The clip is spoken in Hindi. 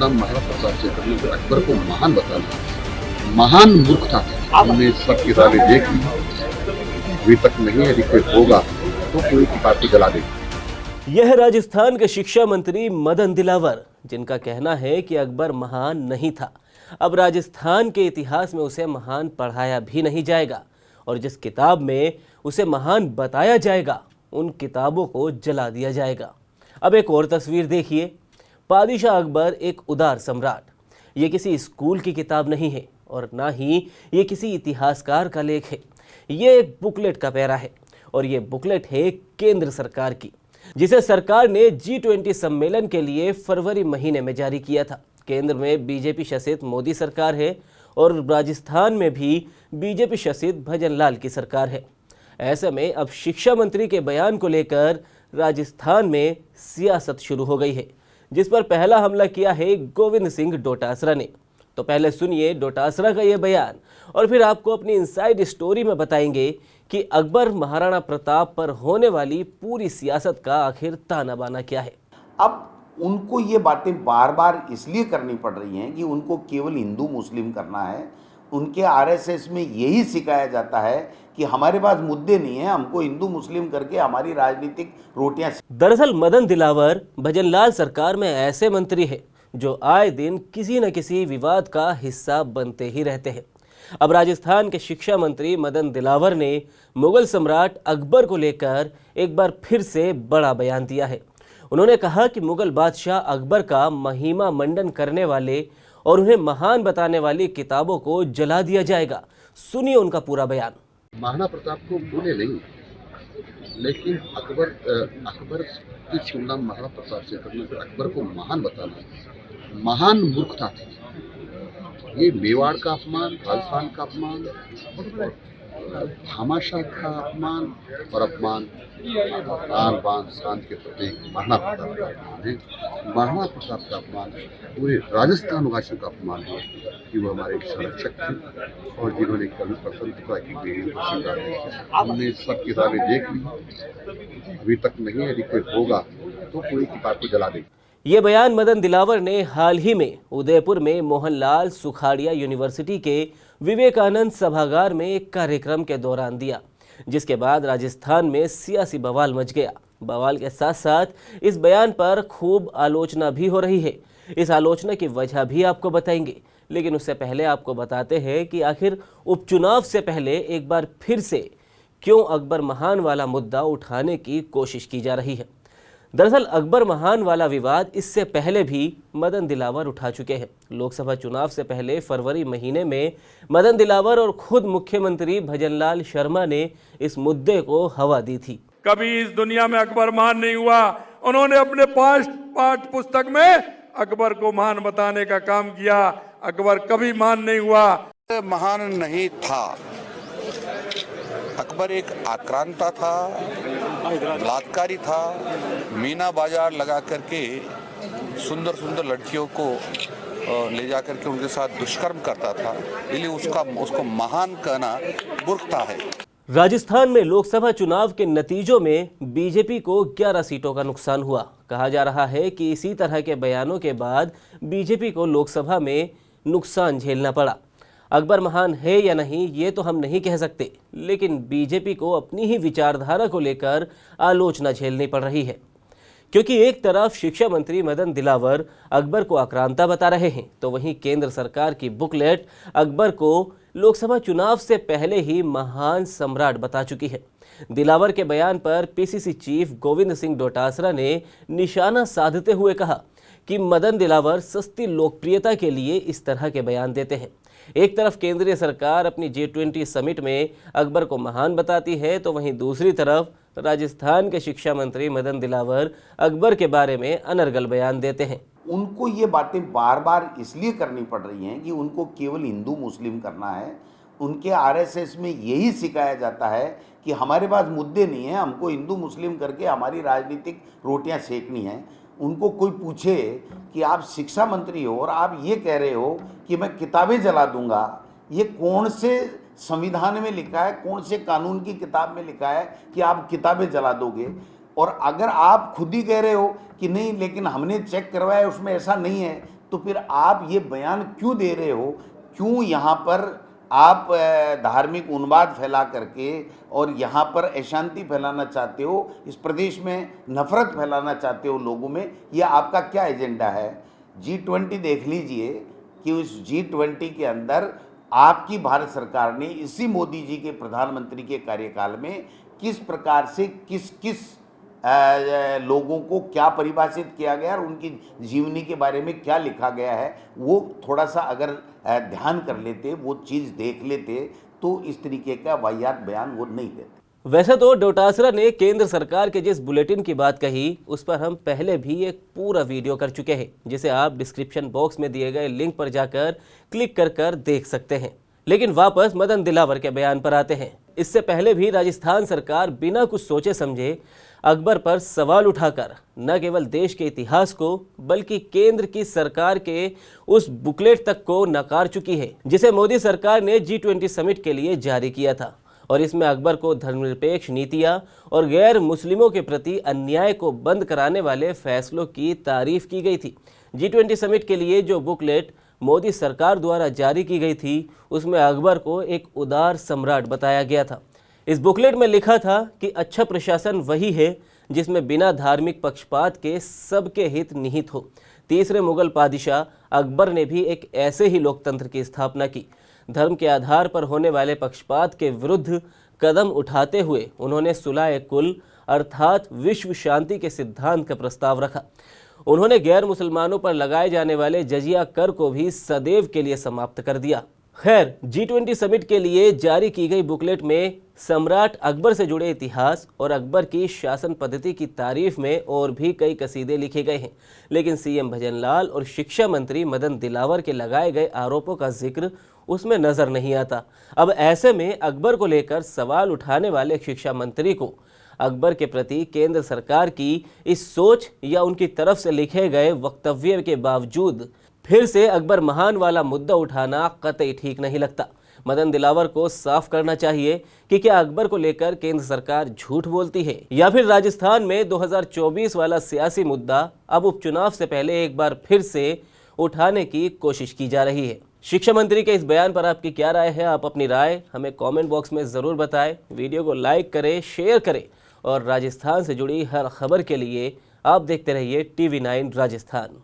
तुलना महाराणा प्रताप से करने पर अकबर को महान बताना महान मूर्खता था। हमने सब किताबें देख ली, अभी तक नहीं, यदि कोई होगा तो पूरी किताब को जला देगी। यह राजस्थान के शिक्षा मंत्री मदन दिलावर, जिनका कहना है कि अकबर महान नहीं था, अब राजस्थान के इतिहास में उसे महान पढ़ाया भी नहीं जाएगा और जिस किताब में उसे महान बताया जाएगा उन किताबों को जला दिया जाएगा। अब एक और तस्वीर देखिए। पादिशाह अकबर एक उदार सम्राट, ये किसी स्कूल की किताब नहीं है और ना ही ये किसी इतिहासकार का लेख है। ये एक बुकलेट का पैरा है और ये बुकलेट है केंद्र सरकार की, जिसे सरकार ने G20 सम्मेलन के लिए फरवरी महीने में जारी किया था। केंद्र में बीजेपी शासित मोदी सरकार है और राजस्थान में भी बीजेपी शासित भजनलाल की सरकार है। ऐसे में अब शिक्षा मंत्री के बयान को लेकर राजस्थान में सियासत शुरू हो गई है, जिस पर पहला हमला किया है गोविंद सिंह डोटासरा ने। तो पहले सुनिए डोटासरा का ये बयान और फिर आपको अपनी इनसाइड स्टोरी में बताएंगे कि अकबर महाराणा प्रताप पर होने वाली पूरी सियासत का आखिर ताना बाना क्या है। अब उनको ये बातें बार बार इसलिए करनी पड़ रही हैं कि उनको केवल हिंदू मुस्लिम करना है। उनके आरएसएस में यही सिखाया जाता है कि हमारे पास मुद्दे नहीं है, हमको हिंदू मुस्लिम करके हमारी राजनीतिक रोटियां। दरअसल मदन दिलावर भजनलाल सरकार में ऐसे मंत्री हैं जो आए दिन किसी न किसी विवाद का हिस्सा बनते ही रहते हैं। अब राजस्थान के शिक्षा मंत्री मदन दिलावर ने मुगल सम्राट अकबर को लेकर एक बार फिर से बड़ा बयान दिया है। उन्होंने कहा कि मुगल बादशाह अकबर का महिमा मंडन करने वाले और उन्हें महान बताने वाली किताबों को जला दिया जाएगा। सुनिए उनका पूरा बयान। महाराणा प्रताप को भूले नहीं, लेकिन अकबर की तुलना महाराणा प्रताप से करने पर अकबर को महान बताना महान मूर्खता थी। ये मेवाड़ का अपमान, राजस्थान का अपमान, भामाशाह का अपमान और अपमान आन बान शान के प्रतीक महाराणा प्रताप का अपमान है। महाराणा प्रताप का अपमान पूरे राजस्थान वासियों का अपमान है कि वो हमारे संरक्षक थे और जिन्होंने कभी स्वतंत्रता की बेड़ियों को स्वीकार नहीं किया। हमने सब किताबें देख ली, अभी तक नहीं, यदि कोई होगा तो पूरी किताब को जला देगी। ये बयान मदन दिलावर ने हाल ही में उदयपुर में मोहनलाल सुखाड़िया यूनिवर्सिटी के विवेकानंद सभागार में एक कार्यक्रम के दौरान दिया, जिसके बाद राजस्थान में सियासी बवाल मच गया। बवाल के साथ साथ इस बयान पर खूब आलोचना भी हो रही है। इस आलोचना की वजह भी आपको बताएंगे, लेकिन उससे पहले आपको बताते हैं कि आखिर उपचुनाव से पहले एक बार फिर से क्यों अकबर महान वाला मुद्दा उठाने की कोशिश की जा रही है। दरअसल अकबर महान वाला विवाद इससे पहले भी मदन दिलावर उठा चुके हैं। लोकसभा चुनाव से पहले फरवरी महीने में मदन दिलावर और खुद मुख्यमंत्री भजनलाल शर्मा ने इस मुद्दे को हवा दी थी। कभी इस दुनिया में अकबर महान नहीं हुआ। उन्होंने अपने पाठ पुस्तक में अकबर को महान बताने का काम किया। अकबर कभी महान नहीं हुआ, महान नहीं था। अकबर एक आक्रांता था, बलात्कारी था, मीना बाजार लगा करके सुंदर सुंदर लड़कियों को ले जा करके उनके साथ दुष्कर्म करता था, इसलिए उसको महान कहना मूर्खता है। राजस्थान में लोकसभा चुनाव के नतीजों में बीजेपी को 11 सीटों का नुकसान हुआ। कहा जा रहा है कि इसी तरह के बयानों के बाद बीजेपी को लोकसभा में नुकसान झेलना पड़ा। अकबर महान है या नहीं ये तो हम नहीं कह सकते, लेकिन बीजेपी को अपनी ही विचारधारा को लेकर आलोचना झेलनी पड़ रही है, क्योंकि एक तरफ शिक्षा मंत्री मदन दिलावर अकबर को आक्रांता बता रहे हैं, तो वहीं केंद्र सरकार की बुकलेट अकबर को लोकसभा चुनाव से पहले ही महान सम्राट बता चुकी है। दिलावर के बयान पर पीसीसी चीफ गोविंद सिंह डोटासरा ने निशाना साधते हुए कहा कि मदन दिलावर सस्ती लोकप्रियता के लिए इस तरह के बयान देते हैं। एक तरफ केंद्रीय सरकार अपनी G20 समिट में अकबर को महान बताती है, तो वहीं दूसरी तरफ राजस्थान के शिक्षा मंत्री मदन दिलावर अकबर के बारे में अनर्गल बयान देते हैं। उनको ये बातें बार बार इसलिए करनी पड़ रही हैं कि उनको केवल हिंदू मुस्लिम करना है। उनके आरएसएस में यही सिखाया जाता है कि हमारे पास मुद्दे नहीं है, हमको हिंदू मुस्लिम करके हमारी राजनीतिक रोटियां सेकनी हैं। उनको कोई पूछे कि आप शिक्षा मंत्री हो और आप ये कह रहे हो कि मैं किताबें जला दूंगा, ये कौन से संविधान में लिखा है, कौन से कानून की किताब में लिखा है कि आप किताबें जला दोगे? और अगर आप खुद ही कह रहे हो कि नहीं लेकिन हमने चेक करवाया उसमें ऐसा नहीं है, तो फिर आप ये बयान क्यों दे रहे हो? क्यों यहाँ पर आप धार्मिक उन्माद फैला करके और यहाँ पर अशांति फैलाना चाहते हो, इस प्रदेश में नफरत फैलाना चाहते हो लोगों में? ये आपका क्या एजेंडा है? G20 देख लीजिए कि उस G20 के अंदर आपकी भारत सरकार ने इसी मोदी जी के प्रधानमंत्री के कार्यकाल में किस प्रकार से किस किस लोगों को क्या परिभाषित किया गया और उनकी जीवनी के बारे में क्या लिखा गया है, वो थोड़ा सा अगर ध्यान कर लेते, वो चीज़ देख लेते, तो इस तरीके का वाहियात बयान वो नहीं देते। वैसे तो डोटासरा ने केंद्र सरकार के जिस बुलेटिन की बात कही, उस पर हम पहले भी एक पूरा वीडियो कर चुके हैं, जिसे आप डिस्क्रिप्शन बॉक्स में दिए गए लिंक पर जाकर क्लिक कर देख सकते हैं। लेकिन वापस मदन दिलावर के बयान पर आते हैं। इससे पहले भी राजस्थान सरकार बिना कुछ सोचे समझे अकबर पर सवाल उठाकर न केवल देश के इतिहास को बल्कि केंद्र की सरकार के उस बुकलेट तक को नकार चुकी है, जिसे मोदी सरकार ने G20 समिट के लिए जारी किया था। और इसमें अकबर को धर्मनिरपेक्ष नीतियां और गैर मुस्लिमों के प्रति अन्याय को बंद कराने वाले फैसलों की तारीफ की गई थी। G20 समिट के लिए जो बुकलेट मोदी सरकार द्वारा जारी की गई थी, उसमें अकबर को एक उदार सम्राट बताया गया था। इस बुकलेट में लिखा था कि अच्छा प्रशासन वही है जिसमें बिना धार्मिक पक्षपात के सबके हित निहित हो। तीसरे मुगल पादिशाह अकबर ने भी एक ऐसे ही लोकतंत्र की स्थापना की। धर्म के आधार पर होने वाले पक्षपात के विरुद्ध कदम उठाते हुए उन्होंने सुलह कुल अर्थात विश्व शांति के सिद्धांत का प्रस्ताव रखा। उन्होंने गैर मुसलमानों पर लगाए जाने वाले जजिया कर को भी सदैव के लिए समाप्त कर दिया। खैर, G20 समिट के लिए जारी की गई बुकलेट में सम्राट अकबर से जुड़े इतिहास और अकबर की शासन पद्धति की तारीफ में और भी कई कसीदे लिखे गए हैं, लेकिन CM भजनलाल और शिक्षा मंत्री मदन दिलावर के लगाए गए आरोपों का जिक्र उसमें नजर नहीं आता। अब ऐसे में अकबर को लेकर सवाल उठाने वाले शिक्षा मंत्री को अकबर के प्रति केंद्र सरकार की इस सोच या उनकी तरफ से लिखे गए वक्तव्य के बावजूद फिर से अकबर महान वाला मुद्दा उठाना कतई ठीक नहीं लगता। मदन दिलावर को साफ करना चाहिए कि क्या अकबर को लेकर केंद्र सरकार झूठ बोलती है या फिर राजस्थान में 2024 वाला सियासी मुद्दा अब उपचुनाव से पहले एक बार फिर से उठाने की कोशिश की जा रही है। शिक्षा मंत्री के इस बयान पर आपकी क्या राय है? आप अपनी राय हमें कमेंट बॉक्स में ज़रूर बताएं। वीडियो को लाइक करें, शेयर करें और राजस्थान से जुड़ी हर खबर के लिए आप देखते रहिए TV9 राजस्थान।